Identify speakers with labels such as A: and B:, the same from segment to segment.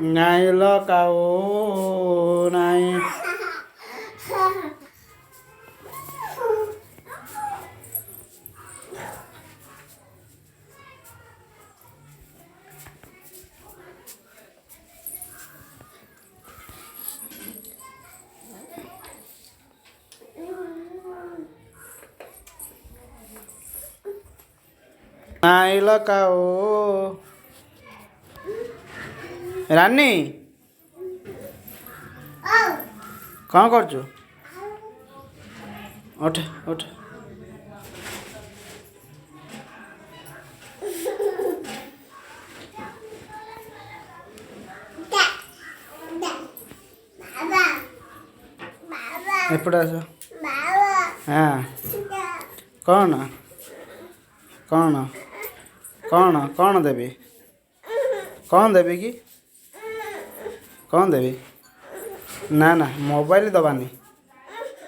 A: ନାଇଁ ଲକାଉ ନାଇଁ ନାଇଁ ଲକାଉ ରାନୀ କ'ଣ କରୁଛୁ? ଉଠ ଉଠ ଏପଟେ ଆସ। ହଁ କ'ଣ କ'ଣ କ'ଣ କ'ଣ ଦେବି? କ'ଣ ଦେବି କି? କ'ଣ ଦେବି? ନା ନା ମୋବାଇଲ ଦେବାନି।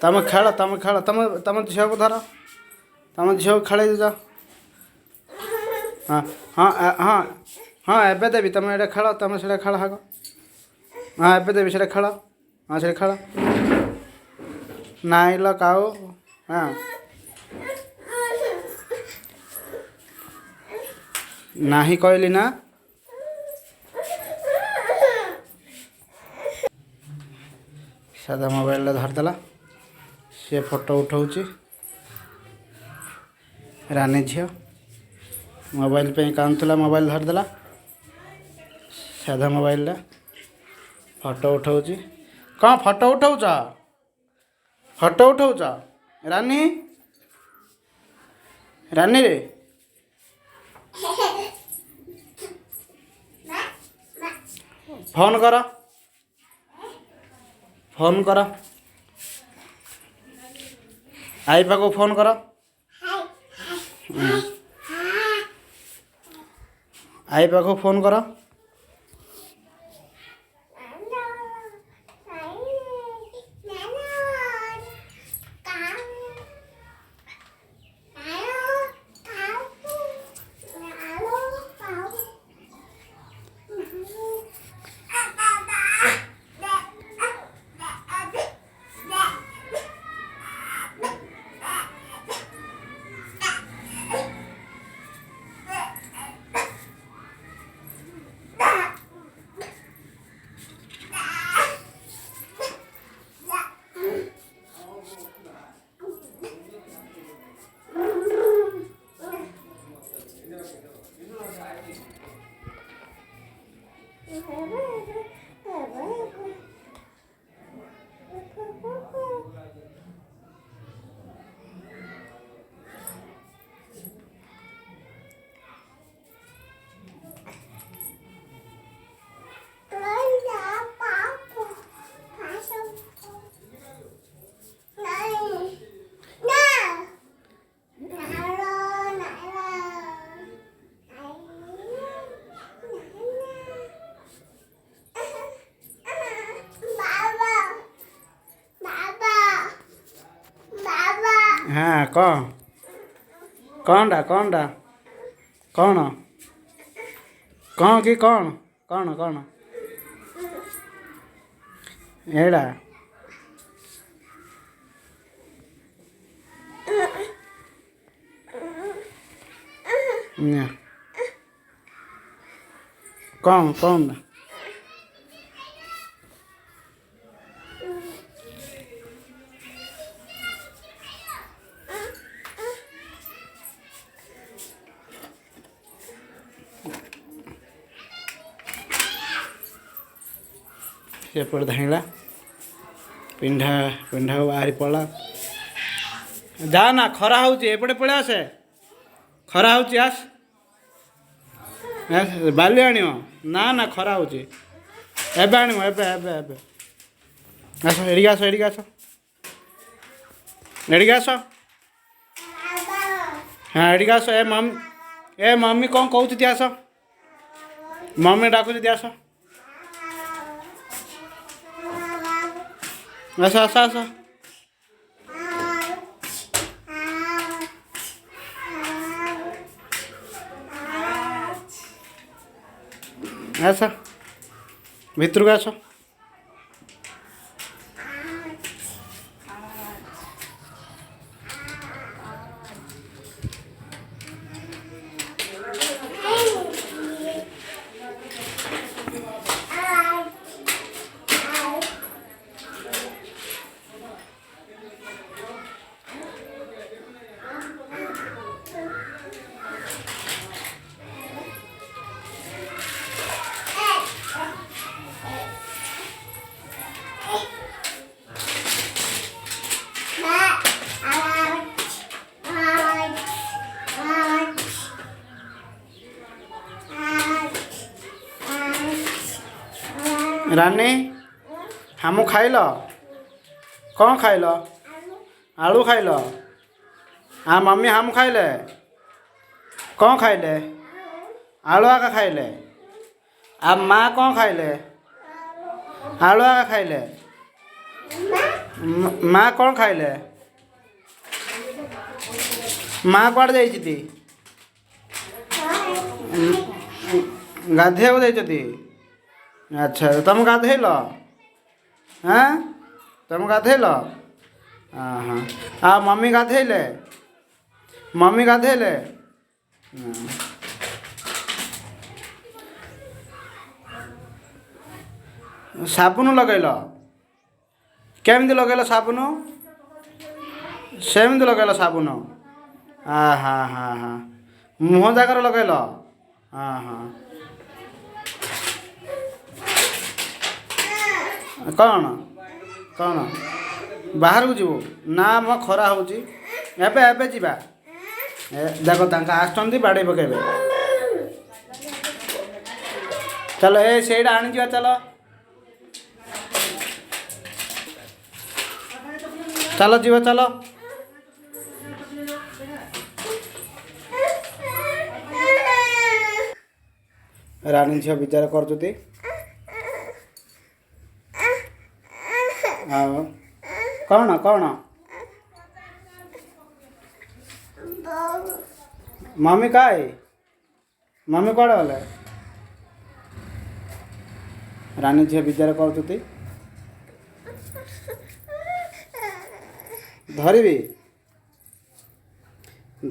A: ତମେ ଖେଳ ତମେ ଖେଳ ତମେ ତମ ଝିଅକୁ ଧର, ତମ ଝିଅକୁ ଖେଳେଇ ଯାଅ। ହଁ ହଁ ହଁ ହଁ ଏବେ ଦେବି। ତମେ ଏଇଟା ଖେଳ, ତମେ ସେଇଟା ଖେଳ ହାଗ। ହଁ ଏବେ ଦେବି, ସେଇଟା ଖେଳ। ହଁ ସେଇଟା ଖେଳ। ନାଇଁ ଲକାଉ ହଁ ନାହିଁ କହିଲି ନା। ସାଧା ମୋବାଇଲରେ ଧରିଦେଲା। ସେ ଫଟୋ ଉଠାଉଛି। ରାନୀ ଝିଅ ମୋବାଇଲ ପାଇଁ କାନ୍ଦୁଥିଲା, ମୋବାଇଲ ଧରିଦେଲା। ସାଧା ମୋବାଇଲରେ ଫଟୋ ଉଠାଉଛି। କ'ଣ ଫଟୋ ଉଠାଉଛ? ଫଟୋ ଉଠାଉଛ? ରାନୀ ରାନୀରେ ଫୋନ୍ କର, ଫୋନ୍ କର, ଆଇ ପାଖକୁ ଫୋନ୍ କର। ଆଇ ପାଖକୁ ଫୋନ୍ କର। ହଁ କ'ଣ କ'ଣଟା କ'ଣଟା କ'ଣ କ'ଣ କି କ'ଣ କ'ଣ କ'ଣ ଏଇଟା କ'ଣ କ'ଣଟା? ସେପଟେ ଧାଇଁଲା, ପିନ୍ଧା ପିନ୍ଧା ବାହାରି ପଡ଼ିଲା। ଯା ନା, ଖରା ହେଉଛି, ଏପଟେ ପଳେଇ ଆସେ। ଖରା ହେଉଛି, ଆସ। ବାଲି ଆଣିବ? ନା ନା ଖରା ହେଉଛି, ଏବେ ଆଣିବ, ଏବେ ଏବେ ଏବେ ଆସ। ଏଡ଼ିକି ଆସ, ଏଡ଼ିକି ଆସ, ଏଡ଼ିକି ଆସ। ହଁ ଏଡ଼ିକି ଆସ। ଏ ମମ୍ମି କ'ଣ କହୁଛନ୍ତି? ଆସ, ମମ୍ମି ଡାକୁଛନ୍ତି, ଆସ। ଆସ ଆସ ଆସ। ଆସ भितर को आस। रानी हम खाइल कौन खाइल आलू खाइल हाँ मम्मी हम खाइले कौन खाइले आलू आका खाइले आ माँ कौन खाइले आलू आका खाइले माँ कौन खाइले माँ कुआड़े जाइछिति गाधे जाइछति अच्छा तुम गाधेल हाँ तुम गाधेल हाँ हाँ आ मम्मी गाधेले मम्मी गाधेले साबुन लगेल केमती लगेल साबुन सेमती लगेल साबुन हाँ हाँ हाँ हाँ मुँह जाकर लगेल हाँ हाँ कौन कौन बाहर को जीवु ना मो खरा होची एबे एबे जीवा देखो तांका आछंती बाड़े पकेबे चलो ए सेडा आनी जीवा चलो चलो जीवा चलो रानी झील विचार कर कौन कौन मम्मी का मम्मी कौन गले रानी झील विचार कर धरबी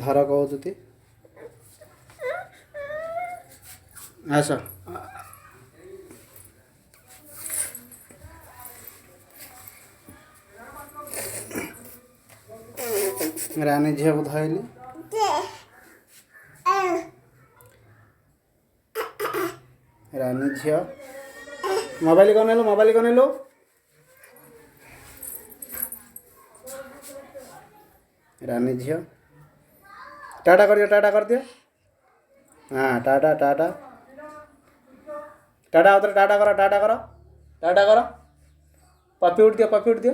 A: धर कहती आस रानी झील को धरली रानी झील मोबाइल कौन नेलु मोबाइल कौन नेलु रानी झील टाटा कर दियो हाँ टाटा टाटा टाटा उतर टाटा करो पपी उठ दियो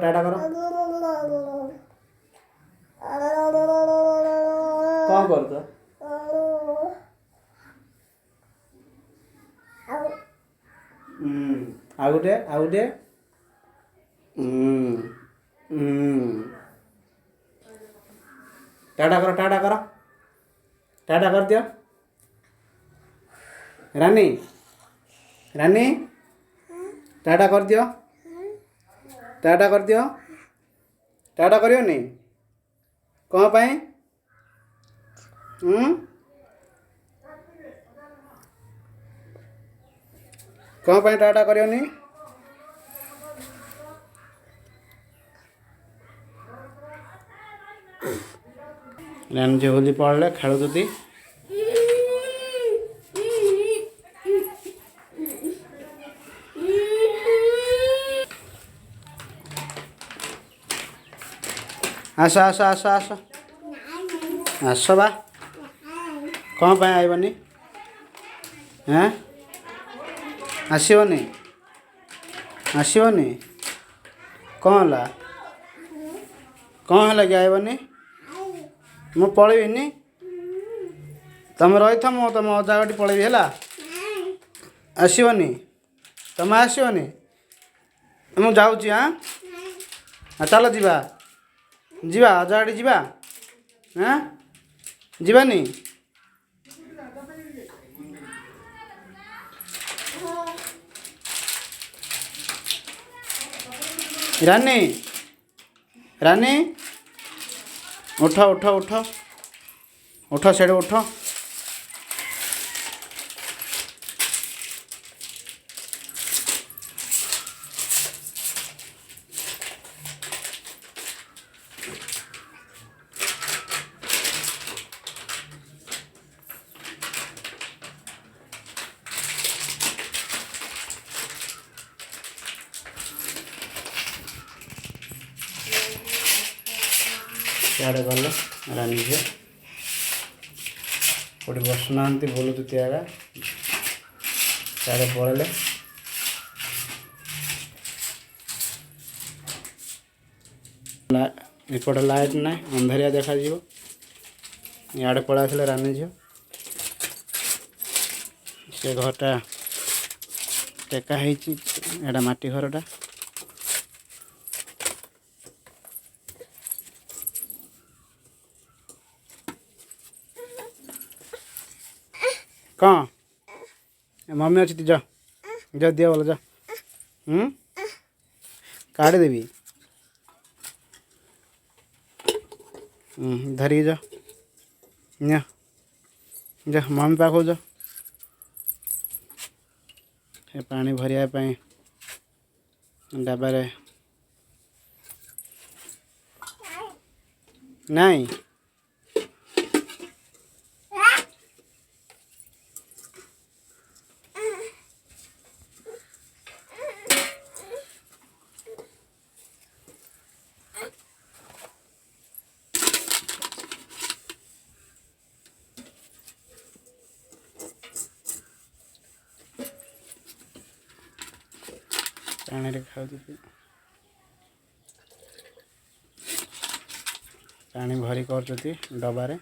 A: टाटा करो कौन कर आउटे टाटा कर दियो रानी टाटा कर दियो टाटा करियो नहीं कौन पाए कौन पाए टाटा करियो नहीं रानी झील होली पड़े खेलुती आस बा कौन पाए आइबनी हाँ आसबनी कौन ला कौन है लगे आइबनी मु पलैबिनी तुम रही था मु तुम अजा गटी पलैबी है आसबनी तुम आसबनी मु जाऊँगी हाँ चल जीवा जीवा अजा गटी जीवा हाँ जीवानी रानी रानी उठ उठ उठ उठ सेठ उठ सियाड़े गले रानी झी कोटी बसुना बोलुती आगा सियाड़े पड़े एपटे लाइट ना अंधारिया देखा इे पड़ा आसे रानी झी से घरटा टेका एटा माटी घरटा कौन मम्मी अच्छी जा जा दिया बोला जा काढ़ देवी धरी जा जा मम्मी पाख जा पानी भरिया डबारे नहीं पानी खाऊ पानी भरी कर डबारे